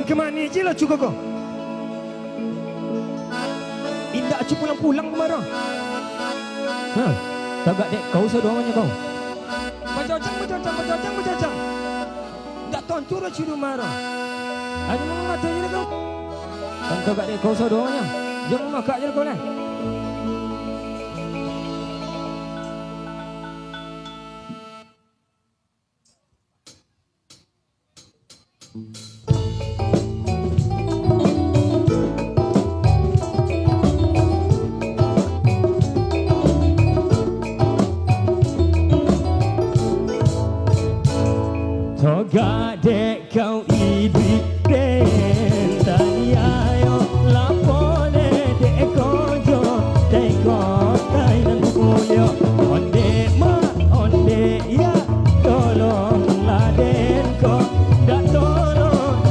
kemana je lah cukup kau. Indah acu pulang-pulang kemana? Ha, tagak dek kau sedoangannya kau. Macam-macam. Tak tontur acu di marah. Ada mana ngata je kau? Kan tagak dek kau sedoangannya. Jangan makak je kau lah. Toga dek kau ibik den taniayo lapone dek kojo dek kotai nan kulio onde ma onde ya tolong laden ko dak tolong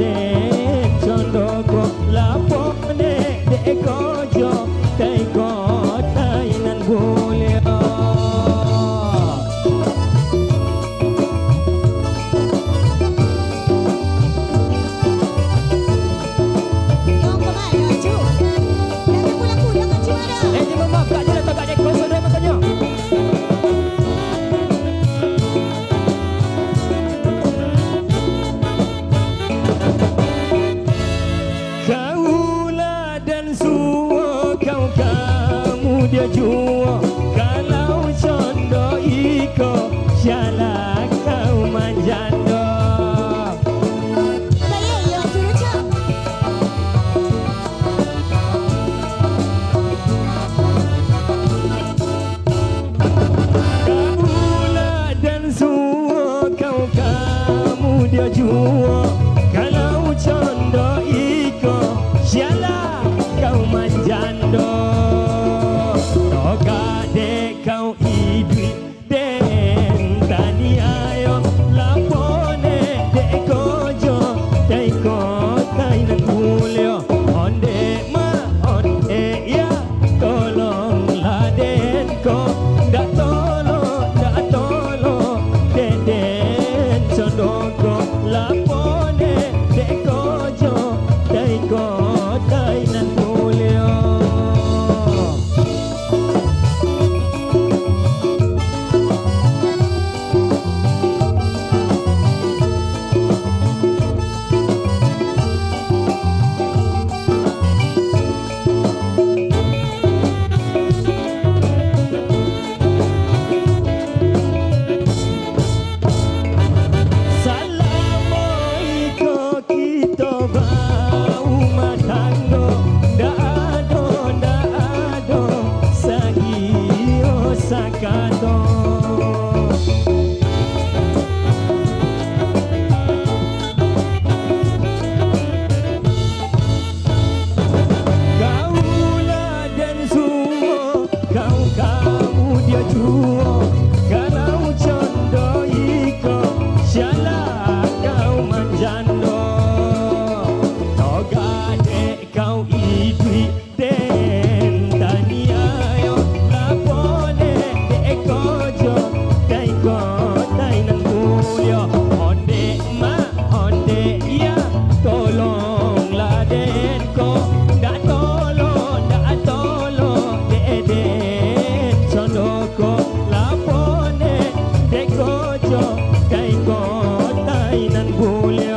den condoko lapone dek kojo dek kotai nan kulio. Dia jua kalau condo iko syala kau manjando. Saya ya cucu. Kaula dan suo kau kamu dia jua kalau condo iko syala kau manjando. Toga dek kau ibik den taniayo lapone dek kojo dek kotai nan kulio onde ma onde ya tolong laden ko dak tolong den condoko lapone dek kojo dek kotai nan kulio. Lapone dek kojo dek kotai nan bulio.